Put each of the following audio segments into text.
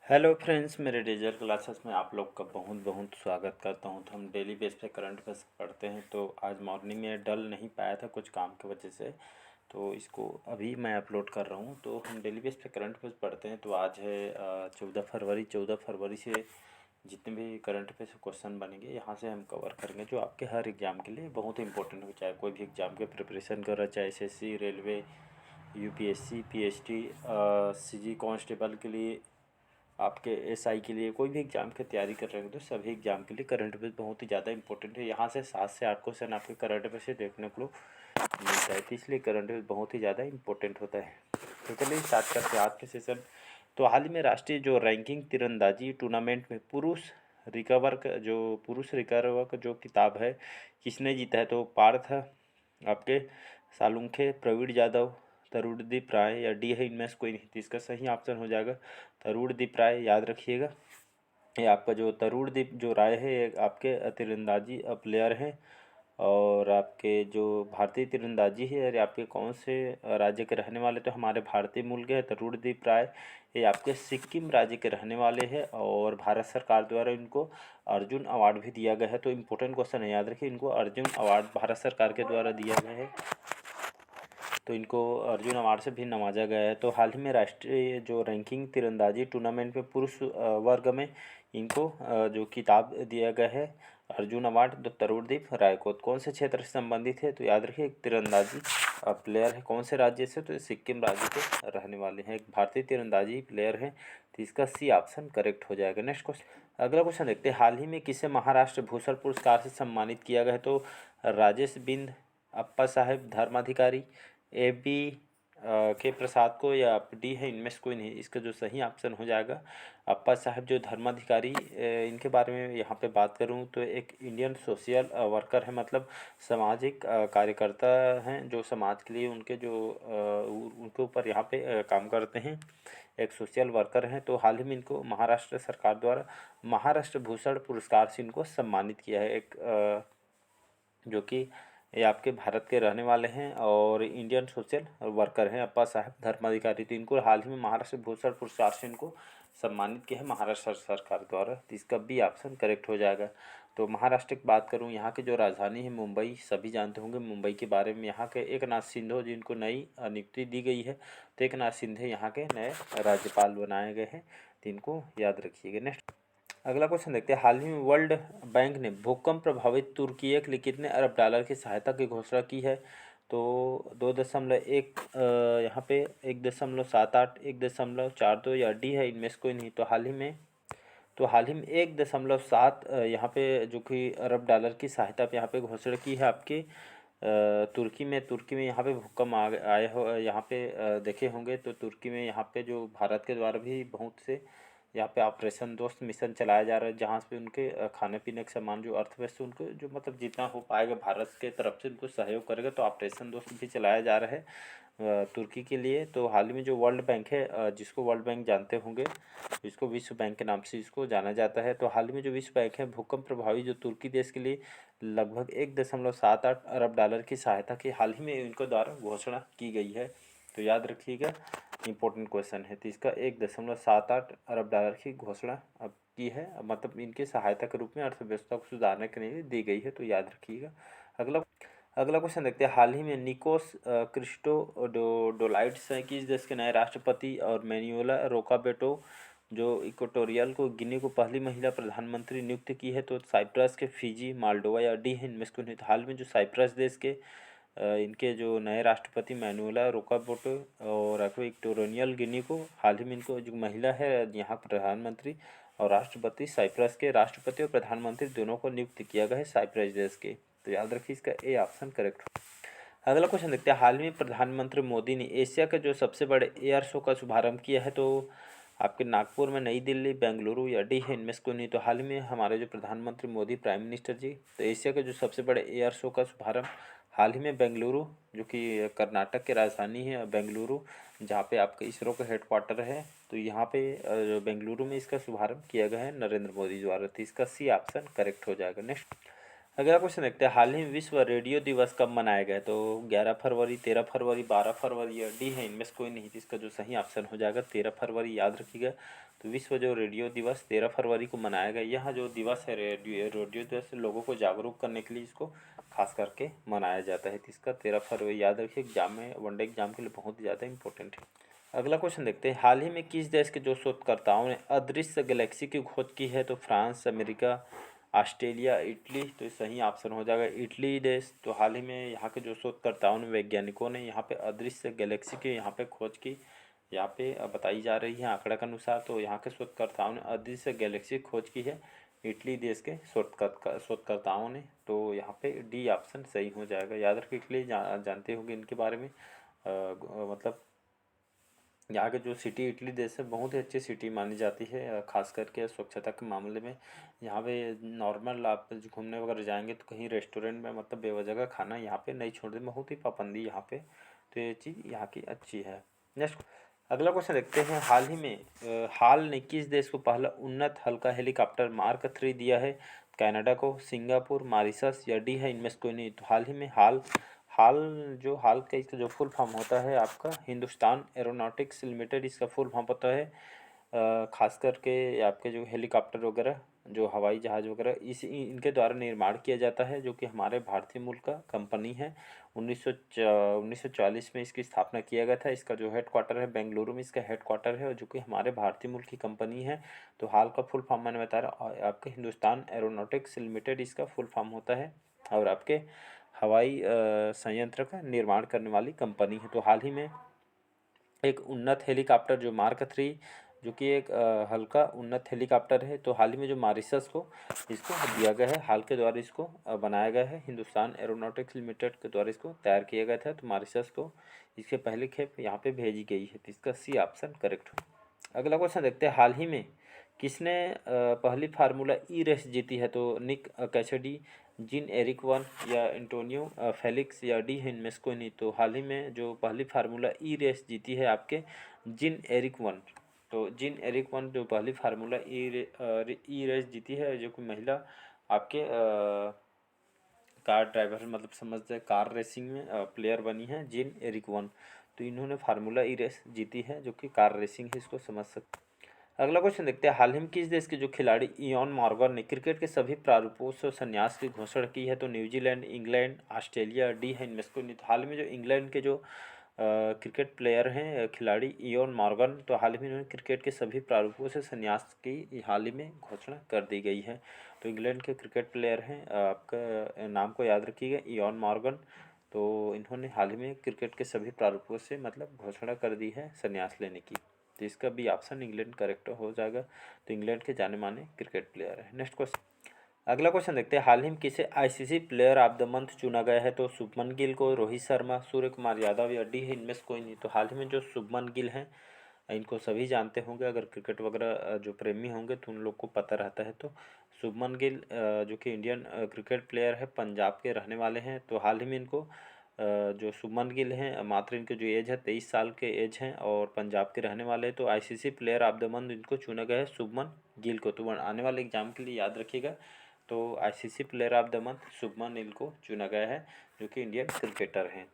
Hello friends, मेरे digital classes में आप लोग का बहुत बहुत स्वागत करता हूं। तो हम डेली बेस पे करंट अफेयर्स पढ़ते हैं। तो आज मॉर्निंग में डल नहीं पाया था कुछ काम की वजह से, तो इसको अभी मैं अपलोड कर रहा हूं। तो हम डेली बेस पे करंट अफेयर्स पढ़ते हैं। तो आज है 14 फरवरी। 14 फरवरी से जितने भी करंट अफेयर्स क्वेश्चन बनेंगे यहाँ से हम कवर करेंगे, जो आपके हर एग्ज़ाम के लिए बहुत इंपॉर्टेंट हो। चाहे कोई भी एग्ज़ाम के प्रिपरेशन कर रहा है, चाहे SSC, railway, UPSC, PST, CG constable के लिए, आपके एसआई के लिए, कोई भी एग्ज़ाम की तैयारी कर रहे हो तो सभी एग्ज़ाम के लिए करंट अफेयर्स बहुत ही ज़्यादा इंपॉर्टेंट है। यहाँ से 7 से 8 क्वेश्चन आपके करंट अफेयर से देखने को मिलता है, तो इसलिए करंट अफेयर बहुत ही ज़्यादा इंपॉर्टेंट होता है। तो चलिए स्टार्ट करते हैं आज के सेशन। तो हाल ही में राष्ट्रीय जो रैंकिंग तीरंदाजी टूर्नामेंट में पुरुष रिकर्व का जो किताब है, किसने जीता है? तो पार्थ आपके सालुंखे, प्रवीण जाधव, तरुणदीप राय या डी है, इनमें से कोई नहीं। तो इसका सही ऑप्शन हो जाएगा तरुणदीप राय। याद रखिएगा, ये आपका जो तरुणदीप जो राय है ये आपके तीरंदाजी प्लेयर हैं। और आपके जो भारतीय तीरंदाजी है, अरे आपके कौन से राज्य के रहने वाले? तो हमारे भारतीय मूल के हैं तरुणदीप राय। ये आपके सिक्किम राज्य के रहने वाले हैं और भारत सरकार द्वारा इनको अर्जुन अवार्ड भी दिया गया है। तो इम्पोर्टेंट क्वेश्चन है, याद रखिए, इनको अर्जुन अवार्ड भारत सरकार के द्वारा दिया गया है, तो इनको अर्जुन अवार्ड से भी नवाजा गया है। तो हाल ही में राष्ट्रीय जो रैंकिंग तीरंदाजी टूर्नामेंट में पुरुष वर्ग में इनको जो खिताब दिया गया है अर्जुन अवार्ड, तो तरुणदीप राय को कौन से क्षेत्र से संबंधित है? तो याद रखिए, एक तीरंदाजी प्लेयर है, कौन से राज्य से? तो सिक्किम राज्य के रहने वाले हैं, एक भारतीय तीरंदाजी प्लेयर है। तो इसका सी ऑप्शन करेक्ट हो जाएगा। नेक्स्ट क्वेश्चन, अगला क्वेश्चन देखते हैं। हाल ही में किसे महाराष्ट्र भूषण पुरस्कार से सम्मानित किया गया है? तो राजेश बिंद, अप्पा साहेब धर्माधिकारी, ए बी के प्रसाद को, या डी है, इनमें से कोई नहीं। इसका जो सही ऑप्शन हो जाएगा अप्पा साहब जो धर्माधिकारी। इनके बारे में यहाँ पे बात करूँ तो एक इंडियन सोशल वर्कर है, मतलब सामाजिक कार्यकर्ता हैं, जो समाज के लिए उनके जो उनके ऊपर यहाँ पे काम करते हैं, एक सोशल वर्कर हैं। तो हाल ही में इनको महाराष्ट्र सरकार द्वारा महाराष्ट्र भूषण पुरस्कार से इनको सम्मानित किया है। एक जो कि ये आपके भारत के रहने वाले हैं और इंडियन सोशल वर्कर हैं, अप्पा साहब धर्माधिकारी। तो इनको हाल ही में महाराष्ट्र भूषण पुरस्कार से इनको सम्मानित किया है महाराष्ट्र सरकार द्वारा। तो इसका बी ऑप्शन करेक्ट हो जाएगा। तो महाराष्ट्र की बात करूं, यहाँ की जो राजधानी है मुंबई, सभी जानते होंगे मुंबई के बारे में। यहाँ के एकनाथ शिंदे जिनको नई नियुक्ति दी गई है, तो एकनाथ शिंदे यहाँ के नए राज्यपाल बनाए गए हैं, तो इनको याद रखिएगा। नेक्स्ट, अगला क्वेश्चन देखते हैं। हाल ही में वर्ल्ड बैंक ने भूकंप प्रभावित तुर्की के लिए कितने अरब डॉलर की सहायता की घोषणा की है? तो 2.1, यहाँ पे 1.78, 1.42 या डी है, इनमें से कोई नहीं। तो हाल ही में 1.7 यहाँ पे जो कि अरब डॉलर की सहायता पे यहाँ पे घोषणा की है आपके तुर्की में यहाँ पे भूकंप आए हो, यहाँ पे देखे होंगे। तो तुर्की में यहाँ पे जो भारत के द्वारा भी बहुत से यहाँ पे ऑपरेशन दोस्त मिशन चलाया जा रहा है, जहाँ पे उनके खाने पीने के सामान जो अर्थव्यवस्था उनको जो मतलब जितना हो पाएगा भारत के तरफ से उनको सहयोग करेगा। तो ऑपरेशन दोस्त भी चलाया जा रहा है तुर्की के लिए। तो हाल ही में जो वर्ल्ड बैंक है, जिसको वर्ल्ड बैंक जानते होंगे, इसको विश्व बैंक के नाम से इसको जाना जाता है। तो हाल ही में जो विश्व बैंक है, भूकंप प्रभावित जो तुर्की देश के लिए लगभग 1.78 अरब डॉलर की सहायता की हाल ही में इनको द्वारा घोषणा की गई है। तो याद रखिएगा, इंपॉर्टेंट क्वेश्चन है। तो इसका 1.78 अरब डॉलर की घोषणा अब की है, मतलब इनके सहायता के रूप में अर्थव्यवस्था को सुधारने के लिए दी गई है। तो याद रखिएगा। अगला अगला क्वेश्चन देखते हैं। हाल ही में निकोस डोलाइट्स हैं किस देश के नए राष्ट्रपति? और मैनुएला रोकाबेटो जो इक्वेटोरियल को गिनी को पहली महिला प्रधानमंत्री नियुक्त की है। तो साइप्रस के, फिजी, माल्डोवा या डी है, इनमें से कोई नहीं। तो हाल में जो साइप्रस देश के इनके जो नए राष्ट्रपति मैनुएला रोकाबोटो और इक्वेटोरियल गिनी को हाल ही में इनको जो महिला है यहाँ प्रधानमंत्री और राष्ट्रपति, साइप्रस के राष्ट्रपति और प्रधानमंत्री दोनों को नियुक्त किया गया है साइप्रस देश के। तो याद रखिए, इसका ए ऑप्शन करेक्ट हो। अगला क्वेश्चन देखते हैं। हाल ही में प्रधानमंत्री मोदी ने एशिया के जो सबसे बड़े एयर शो का शुभारंभ किया है। तो आपके नागपुर में, नई दिल्ली, बेंगलुरु या डी है, इनमें से कोई नहीं। तो हाल ही में हमारे जो प्रधानमंत्री मोदी प्राइम मिनिस्टर जी, तो एशिया के जो सबसे बड़े एयर शो का शुभारंभ हाल ही में बेंगलुरु, जो कि कर्नाटक की राजधानी है बेंगलुरु, जहाँ पे आपका इसरो का हेडक्वार्टर है, तो यहाँ पे बेंगलुरु में इसका शुभारंभ किया गया है नरेंद्र मोदी द्वारा। तो इसका सी ऑप्शन करेक्ट हो जाएगा। नेक्स्ट, अगला क्वेश्चन देखते हैं, हाल ही में विश्व रेडियो दिवस कब मनाया गया है? तो 11 फरवरी, 13 फरवरी, 12 फरवरी या डी है इनमें से कोई नहीं। तो इसका जो सही ऑप्शन हो जाएगा 13 फरवरी, याद रखिएगा। तो विश्व जो रेडियो दिवस 13 फरवरी को मनाया गया। यह जो दिवस है रेडियो दिवस, लोगों को जागरूक करने के लिए इसको खास करके मनाया जाता है। तो इसका 13 फरवरी याद रखिए, एग्जाम में वनडे एग्जाम के लिए बहुत ही ज़्यादा इंपॉर्टेंट है। अगला क्वेश्चन देखते हैं, हाल ही में किस देश के जो शोधकर्ताओं ने अदृश्य गैलेक्सी की खोज की है? तो फ्रांस, अमेरिका, ऑस्ट्रेलिया, इटली। तो सही ऑप्शन हो जाएगा इटली देश। तो हाल ही में यहाँ के जो शोधकर्ताओं ने, वैज्ञानिकों ने यहाँ पे अदृश्य गैलेक्सी की यहाँ पे खोज की, यहाँ पे बताई जा रही है आंकड़ा के अनुसार। तो यहाँ के शोधकर्ताओं ने अदृश्य गैलेक्सी की खोज की है इटली देश के शोधकर्ताओं ने। तो यहाँ पे डी ऑप्शन सही हो जाएगा। याद रखिए, इटली जानते होंगे इनके बारे में। मतलब यहाँ के जो सिटी इटली देश है बहुत ही अच्छी सिटी मानी जाती है, खास करके स्वच्छता के मामले में। यहाँ पे नॉर्मल आप घूमने वगैरह जाएंगे तो कहीं रेस्टोरेंट में मतलब बेवजह का खाना यहाँ पे नहीं छोड़ते, बहुत ही पाबंदी यहाँ पे। तो ये चीज़ यहाँ की अच्छी है। नेक्स्ट अगला क्वेश्चन देखते हैं, हाल ही में हाल ने किस देश को पहला उन्नत हल्का हेलीकॉप्टर मार्क 3 दिया है? कनाडा को, सिंगापुर, मॉरिशस या डी है इनमें से कोई नहीं। तो हाल ही में हाल हाल हाल का इसका जो फुल फॉर्म होता है आपका हिंदुस्तान एरोनॉटिक्स लिमिटेड, इसका फुल फॉर्म होता है। खास करके आपके जो हेलीकॉप्टर वगैरह, जो हवाई जहाज़ वगैरह इनके द्वारा निर्माण किया जाता है, जो कि हमारे भारतीय मूल का कंपनी है। 1940 में इसकी स्थापना किया गया था। इसका जो हेड क्वार्टर है बेंगलुरु में इसका हेड क्वार्टर है, और जो कि हमारे भारतीय मूल की कंपनी है। तो हाल का फुल फॉर्म मैंने बता रहा, आपके हिंदुस्तान एरोनॉटिक्स लिमिटेड इसका फुल फॉर्म होता है, और आपके हवाई संयंत्र का निर्माण करने वाली कंपनी है। तो हाल ही में एक उन्नत हेलीकॉप्टर जो मार्क 3, जो कि एक हल्का उन्नत हेलीकॉप्टर है, तो हाल ही में जो मॉरिशस को इसको दिया गया है, हाल के द्वारा इसको बनाया गया है। हिंदुस्तान एरोनॉटिक्स लिमिटेड के द्वारा इसको तैयार किया गया था। तो मॉरिशस को इसके पहली खेप यहाँ पे भेजी गई है। तो इसका सी ऑप्शन करेक्ट हो। अगला क्वेश्चन देखते हैं, हाल ही में किसने पहली फार्मूला ई रेस जीती है? तो निक कैसिडी, जीन एरिक वन या एंटोनियो फेलिक्स या डी है इनमें से कोई नहीं। तो हाल ही में जो पहली फार्मूला ई रेस जीती है आपके जीन एरिक वन। तो जीन एरिक वन जो पहली फार्मूला ई रेस जीती है, जो कि महिला आपके कार ड्राइवर मतलब समझते हैं कार रेसिंग में प्लेयर बनी है जीन एरिक वन। तो इन्होंने फार्मूला ई रेस जीती है, जो कि कार रेसिंग है, इसको समझ सकते। अगला क्वेश्चन देखते हैं, हाल ही में किस देश के जो खिलाड़ी इयॉन मॉर्गन ने क्रिकेट के सभी प्रारूपों से संन्यास की घोषणा की है? तो न्यूजीलैंड, इंग्लैंड, ऑस्ट्रेलिया, डी है इनमें से कोई नहीं। तो हाल में जो इंग्लैंड के जो क्रिकेट प्लेयर हैं खिलाड़ी इयॉन मॉर्गन, तो हाल ही में उन्होंने क्रिकेट के सभी प्रारूपों से संन्यास की हाल ही में घोषणा कर दी गई है। तो इंग्लैंड के क्रिकेट प्लेयर हैं, आपका नाम को याद रखिएगा, इयॉन मॉर्गन। तो इन्होंने हाल ही में क्रिकेट के सभी प्रारूपों से मतलब घोषणा कर दी है संन्यास लेने की। तो इसका भी ऑप्शन इंग्लैंड करेक्ट हो जाएगा। तो इंग्लैंड के जाने माने क्रिकेट प्लेयर है। नेक्स्ट क्वेश्चन अगला क्वेश्चन देखते हैं, हाल ही में किसे ICC player of the month चुना गया है? तो शुभमन गिल को, रोहित शर्मा, सूर्य कुमार यादव या डी है इनमें से कोई नहीं। तो हाल ही में जो शुभमन गिल हैं, इनको सभी जानते होंगे, अगर क्रिकेट वगैरह जो प्रेमी होंगे तो उन लोग को पता रहता है। तो शुभमन गिल जो कि इंडियन क्रिकेट प्लेयर है, पंजाब के रहने वाले हैं। तो हाल ही में इनको जो शुभमन गिल हैं, मात्र इनके जो एज है 23 साल के एज हैं, और पंजाब के रहने वाले हैं। तो ICC player of the month इनको चुना गया है शुभमन गिल को। तो आने वाले एग्जाम के लिए याद रखिएगा। तो ICC player of the month Shubman Gill को चुना गया है, जो कि इंडियन क्रिकेटर हैं।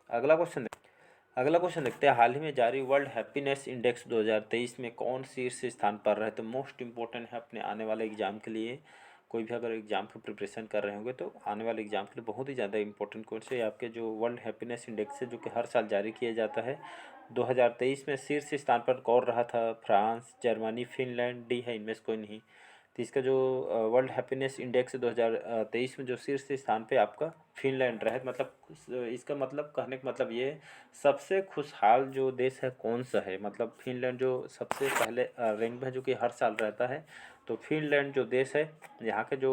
अगला क्वेश्चन देखते हैं, हाल ही में जारी वर्ल्ड हैप्पीनेस इंडेक्स 2023 में कौन शीर्ष स्थान पर रहे? तो मोस्ट इंपॉर्टेंट है अपने आने वाले एग्जाम के लिए। कोई भी अगर एग्जाम की प्रिपरेशन कर रहे होंगे तो आने वाले एग्जाम के लिए बहुत ही ज़्यादा इंपॉर्टेंट कोर्स है। आपके जो वर्ल्ड हैप्पीनेस इंडेक्स है, जो कि हर साल जारी किया जाता है, 2023 में शीर्ष स्थान पर कौन रहा था? फ्रांस, जर्मनी, फिनलैंड, डी है इनमें से कोई नहीं। तो इसका जो वर्ल्ड हैप्पीनेस इंडेक्स 2023 में जो शीर्ष स्थान पे आपका फिनलैंड रहा है। मतलब इसका मतलब कहने का मतलब ये है, सबसे खुशहाल जो देश है कौन सा है? मतलब फिनलैंड जो सबसे पहले रैंक में है, जो कि हर साल रहता है। तो फिनलैंड जो देश है, यहाँ के जो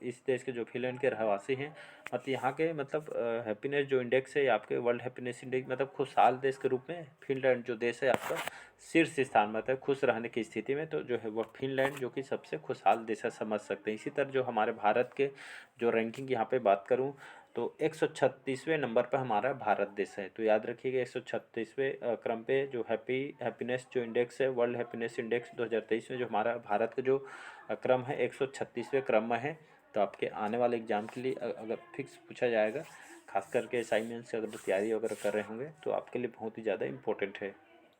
इस देश के जो फिनलैंड के रहवासी हैं, मतलब यहाँ के मतलब हैप्पीनेस जो इंडेक्स है आपके वर्ल्ड हैप्पीनेस इंडेक्स, मतलब खुशहाल देश के रूप में फिनलैंड जो देश है आपका शीर्ष स्थान में, मतलब खुश रहने की स्थिति में। तो जो है वो फिनलैंड जो कि सबसे खुशहाल देश है, समझ सकते हैं। इसी तरह जो हमारे भारत के जो रैंकिंग यहाँ पे बात करूँ तो 136वें नंबर पर हमारा भारत देश है। तो याद रखिएगा 136वें क्रम पे जो हैप्पीनेस जो इंडेक्स है, वर्ल्ड हैप्पीनेस इंडेक्स 2023 में जो हमारा भारत का जो क्रम है 136वें क्रम में है। तो आपके आने वाले एग्ज़ाम के लिए अगर फिक्स पूछा जाएगा, खास करके असाइनमेंट्स की अगर तैयारी वगैरह कर रहे होंगे तो आपके लिए बहुत ही ज़्यादा इम्पोर्टेंट है।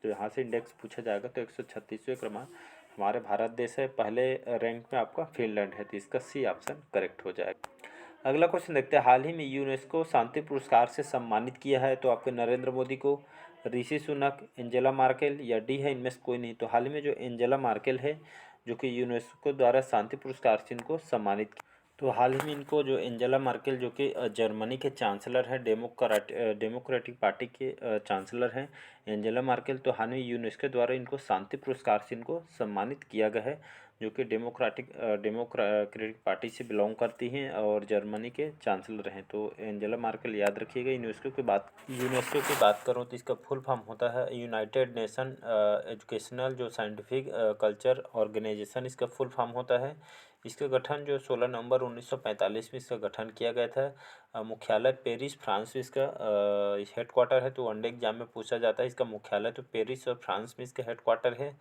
तो यहाँ से इंडेक्स पूछा जाएगा तो 136वें क्रमांक हमारे भारत देश है, पहले रैंक में आपका फिनलैंड है, तो इसका सी ऑप्शन करेक्ट हो जाएगा। अगला क्वेश्चन देखते हैं, हाल ही में यूनेस्को शांति पुरस्कार से सम्मानित किया है, तो आपके नरेंद्र मोदी को, ऋषि सुनक, एंजेला मार्केल या डी है इनमें से कोई नहीं। तो हाल ही में जो एंजेला मार्केल है जो कि यूनेस्को द्वारा शांति पुरस्कार से इनको सम्मानित किया। तो हाल ही में इनको जो एंजेला मार्केल जो कि जर्मनी के चांसलर है, डेमोक्रेटिक पार्टी के चांसलर हैं एंजेला मार्केल, तो हाल में यूनेस्को द्वारा इनको शांति पुरस्कार से इनको सम्मानित किया गया है, जो कि डेमोक्रेटिक पार्टी से बिलोंग करती हैं और जर्मनी के चांसलर हैं। तो एंजेला मार्केल याद रखिएगा। यूनेस्को की बात करूँ तो इसका फुल फॉर्म होता है यूनाइटेड नेशन एजुकेशनल जो साइंटिफिक कल्चर ऑर्गेनाइजेशन, इसका फुल फॉर्म होता है। इसका गठन जो 16 नवंबर 1945 में इसका गठन किया गया था। मुख्यालय पेरिस फ्रांस में इसका हेडक्वार्टर है। तो वनडे एग्जाम में पूछा जाता है, इसका मुख्यालय तो पेरिस और फ्रांस में इसका हेडक्वार्टर है।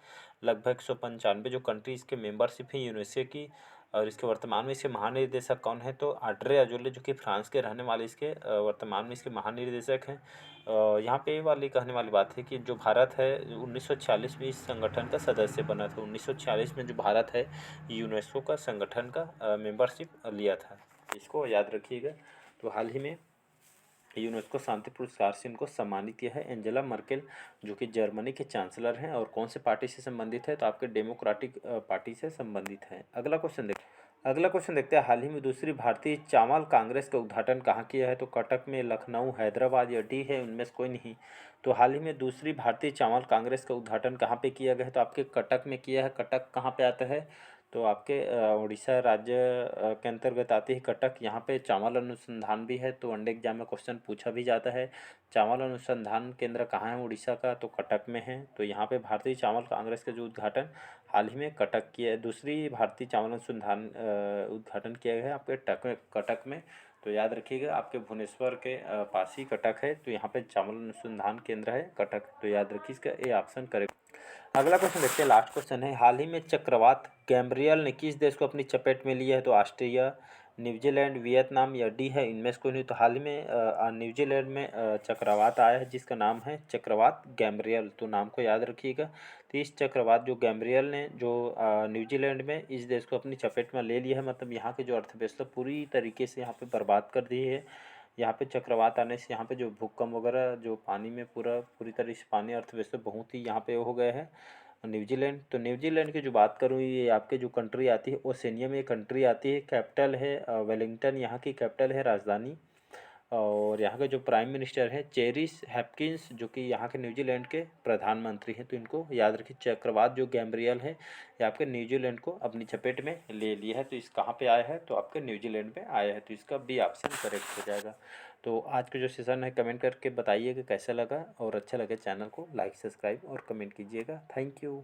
लगभग 195 जो कंट्री इसके मेंबरशिप है यूनेस्को की। और इसके वर्तमान में इसके महानिदेशक कौन है, तो ऑड्रे अजौले जो कि फ्रांस के रहने वाले इसके वर्तमान में इसके महानिदेशक हैं। यहाँ पे ये वाली कहने वाली बात है कि जो भारत है 1946 में इस संगठन का सदस्य बना था। 1946 में जो भारत है यूनेस्को का संगठन का मेंबरशिप लिया था, इसको याद रखिएगा। तो हाल ही में यूनेस्को शांति पुरस्कार से इनको सम्मानित किया है एंजेला मर्केल, जो कि जर्मनी के चांसलर हैं और कौन से पार्टी से संबंधित है, तो आपके डेमोक्रेटिक पार्टी से संबंधित है। अगला क्वेश्चन देखते हैं, हाल ही में दूसरी भारतीय चावल कांग्रेस का उद्घाटन कहाँ किया है, तो कटक में, लखनऊ, हैदराबाद या डी है उनमें से कोई नहीं। तो हाल ही में दूसरी भारतीय चावल कांग्रेस का उद्घाटन कहाँ पे किया गया है, तो आपके कटक में किया है। कटक कहाँ पे आता है, तो आपके उड़ीसा राज्य के अंतर्गत आती है कटक। यहाँ पे चावल अनुसंधान भी है, तो वनडे एग्जाम में क्वेश्चन पूछा भी जाता है, चावल अनुसंधान केंद्र कहाँ है उड़ीसा का, तो कटक में है। तो यहाँ पे भारतीय चावल कांग्रेस का जो उद्घाटन हाल ही में कटक किया है, दूसरी भारतीय चावल अनुसंधान उद्घाटन किया गया है आपके कटक में। तो याद रखिएगा, आपके भुवनेश्वर के पास ही कटक है, तो यहाँ पे चावल अनुसंधान केंद्र है कटक, तो याद रखिए इसका ए ऑप्शन करेक्ट। अगला क्वेश्चन देखते हैं, लास्ट क्वेश्चन है, हाल ही में चक्रवात गैब्रियल ने किस देश को अपनी चपेट में लिया है, तो ऑस्ट्रिया, न्यूजीलैंड, वियतनाम या डी है इनमें से कोई नहीं। तो हाल ही में न्यूजीलैंड में चक्रवात आया है जिसका नाम है चक्रवात गैब्रियल, तो नाम को याद रखिएगा। तो इस चक्रवात जो गैब्रियल ने जो न्यूजीलैंड में इस देश को अपनी चपेट में ले लिया है, मतलब यहाँ की जो अर्थव्यवस्था पूरी तरीके से यहाँ पे बर्बाद कर दी है। यहाँ पे चक्रवात आने से यहाँ पे जो भूकंप वगैरह जो पानी में पूरी तरह से पानी अर्थव्यवस्था बहुत ही यहाँ पे हो गए हैं। न्यूजीलैंड, तो न्यूजीलैंड की जो बात करूँ, ये आपके जो कंट्री आती है ओसेनिया में कंट्री आती है, कैपिटल है वेलिंगटन, यहाँ की कैपिटल है राजधानी। और यहाँ के जो प्राइम मिनिस्टर हैं चेरिस हैपकिंस, जो कि यहाँ के न्यूजीलैंड के प्रधानमंत्री हैं। तो इनको याद रखिए, चक्रवात जो गैब्रियल है ये आपके न्यूजीलैंड को अपनी चपेट में ले लिया है। तो इस कहाँ पे आया है, तो आपके न्यूजीलैंड में आया है, तो इसका बी ऑप्शन करेक्ट हो जाएगा। तो आज का जो सेशन है कमेंट करके बताइए कि कैसा लगा, और अच्छा लगे चैनल को लाइक, सब्सक्राइब और कमेंट कीजिएगा। Thank you.